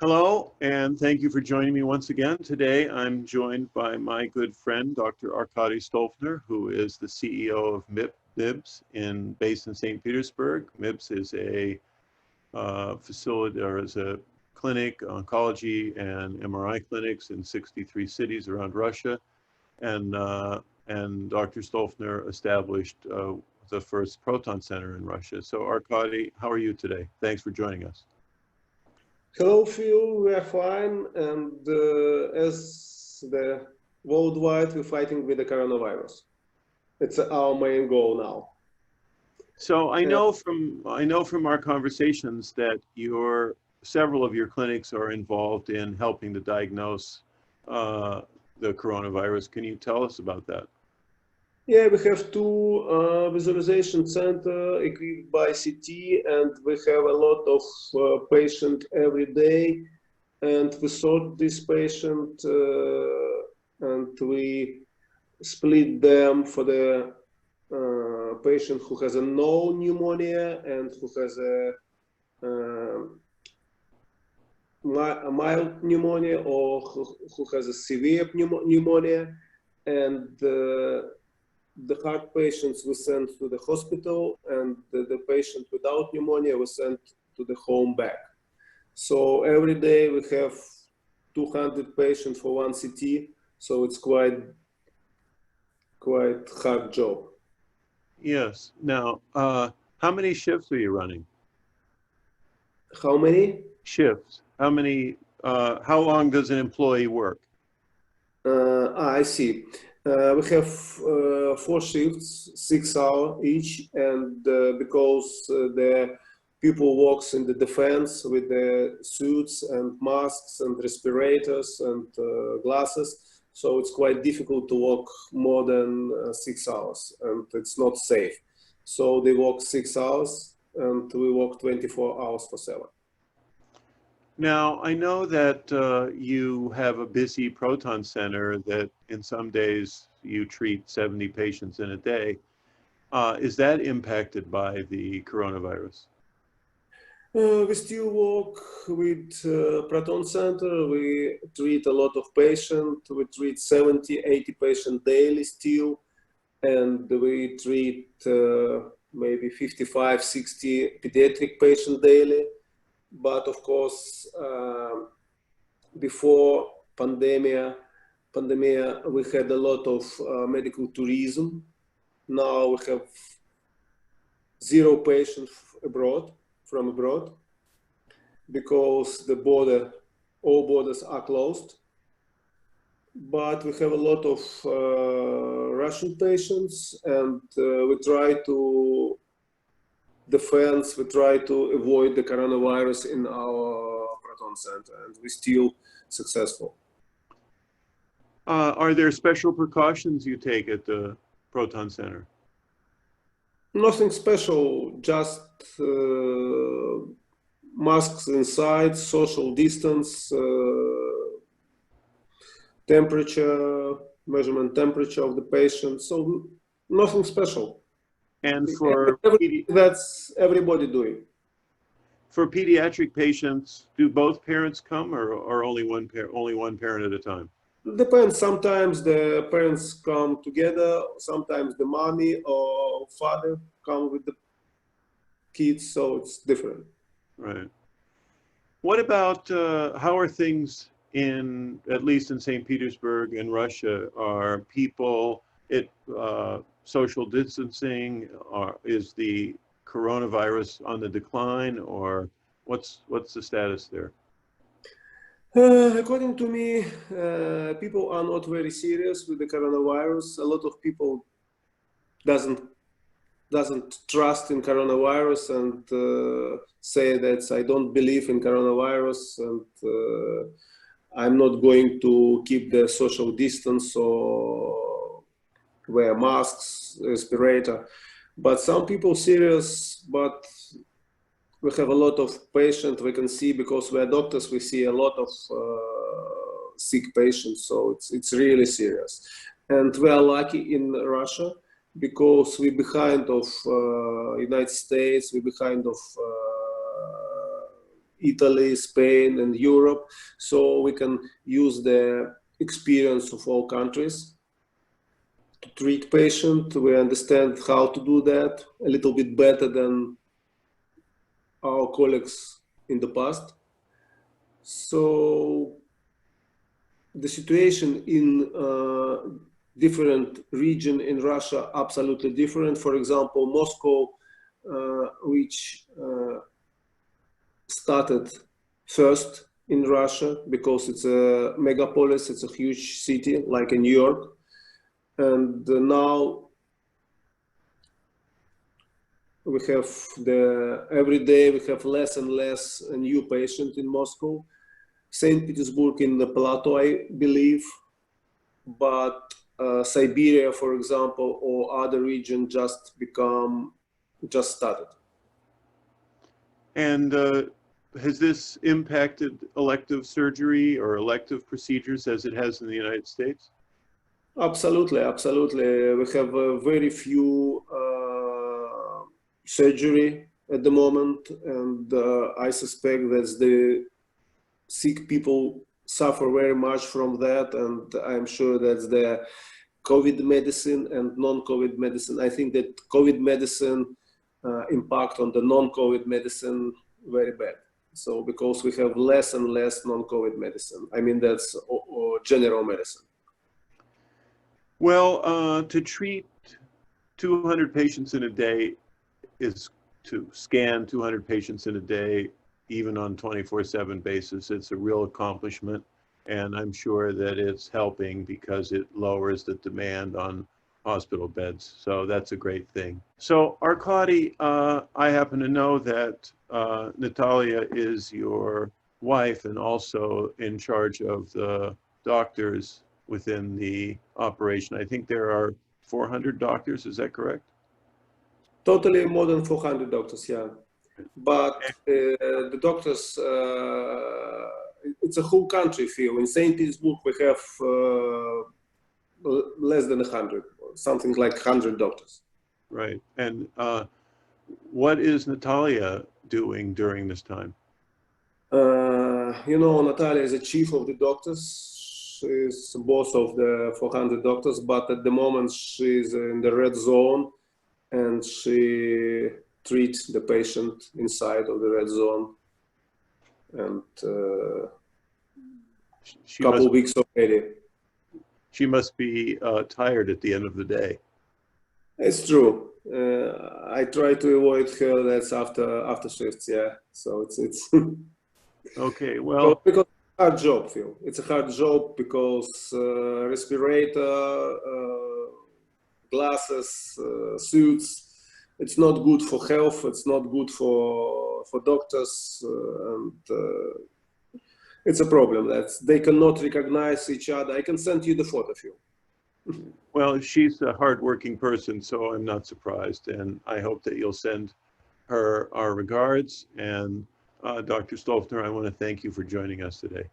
Hello, and thank you for joining me once again. Today, I'm joined by my good friend, Dr. Arkadi Stolpner, who is the CEO of MIBS based in St. Petersburg. MIBS is a facility or is a clinic, oncology and MRI clinics in 63 cities around Russia. And Dr. Stolpner established the first proton center in Russia. So Arkadi, how are you today? Thanks for joining us. Hello, Phil. We are fine, and as the worldwide, we're fighting with the coronavirus. It's our main goal now. So I know from our conversations that several of your clinics are involved in helping to diagnose the coronavirus. Can you tell us about that? Yeah, we have two visualization center equipped by CT, and we have a lot of patient every day, and we sort this patient and we split them for the patient who has a no pneumonia and who has a mild pneumonia or who has a severe pneumonia, and the heart patients we send to the hospital, and the patient without pneumonia we send to the home back. So every day we have 200 patients for one CT, so it's quite hard job. Yes. Now, how many shifts are you running? How many? Shifts. How long does an employee work? I see. We have 4 shifts, 6 hours each, and because the people works in the defense with the suits and masks and respirators and glasses, so it's quite difficult to work more than 6 hours, and it's not safe. So they work 6 hours, and we work 24 hours for 7. Now, I know that you have a busy proton center that in some days you treat 70 patients in a day. Is that impacted by the coronavirus? We still work with proton center. We treat a lot of patients. We treat 70, 80 patients daily still. And we treat maybe 55, 60 pediatric patients daily. But of course, before pandemic, we had a lot of medical tourism. Now we have 0 patients from abroad, because all borders are closed. But we have a lot of Russian patients, and we try to avoid the coronavirus in our proton center, and we're still successful. Are there special precautions you take at the proton center? Nothing special, just masks inside, social distance, measurement temperature of the patient, so nothing special. And that's everybody doing. For pediatric patients, do both parents come, or only one parent at a time? Depends. Sometimes the parents come together. Sometimes the mommy or father come with the kids. So it's different. Right. What about how are things at least in St. Petersburg in Russia? Are people social distancing? Is the coronavirus on the decline, or what's the status there? According to me, people are not very serious with the coronavirus. A lot of people doesn't trust in coronavirus and say that I don't believe in coronavirus, and I'm not going to keep the social distance or wear masks, respirator. But some people serious, but we have a lot of patients we can see, because we're doctors, we see a lot of sick patients, so it's really serious. And we are lucky in Russia, because we're behind of United States, we're behind of Italy, Spain, and Europe. So we can use the experience of all countries to treat patients. We understand how to do that a little bit better than our colleagues in the past. So the situation in different region in Russia absolutely different. For example, Moscow, which started first in Russia because it's a megapolis, it's a huge city like in New York, and now we have every day we have less and less new patients in Moscow. St. Petersburg in the plateau, I believe, but Siberia, for example, or other region just started. And has this impacted elective surgery or elective procedures as it has in the United States? Absolutely, absolutely. We have very few surgery at the moment, and I suspect that the sick people suffer very much from that, and I'm sure that's the COVID medicine and non-COVID medicine. I think that COVID medicine impact on the non-COVID medicine very bad. So because we have less and less non-COVID medicine. I mean, that's general medicine. Well, to treat 200 patients in a day is to scan 200 patients in a day, even on 24/7 basis. It's a real accomplishment, and I'm sure that it's helping because it lowers the demand on hospital beds. So that's a great thing. So Arkady, I happen to know that Natalia is your wife and also in charge of the doctors within the operation. I think there are 400 doctors, is that correct? Totally more than 400 doctors, yeah. But the doctors, it's a whole country field. In St. Petersburg, we have less than 100, something like 100 doctors. Right. And what is Natalia doing during this time? You know, Natalia is the chief of the doctors. She's boss of the 400 doctors, but at the moment she's in the red zone and she treats the patient inside of the red zone. And a couple of weeks already. She must be tired at the end of the day. It's true. I try to avoid her. That's after shifts, yeah. So it's okay. Well, because it's a hard job, Phil. It's a hard job because respirator, glasses, suits. It's not good for health. It's not good for doctors, and it's a problem that they cannot recognize each other. I can send you the photo, Phil. Well, she's a hardworking person, so I'm not surprised, and I hope that you'll send her our regards. And Dr. Stolpner, I want to thank you for joining us today.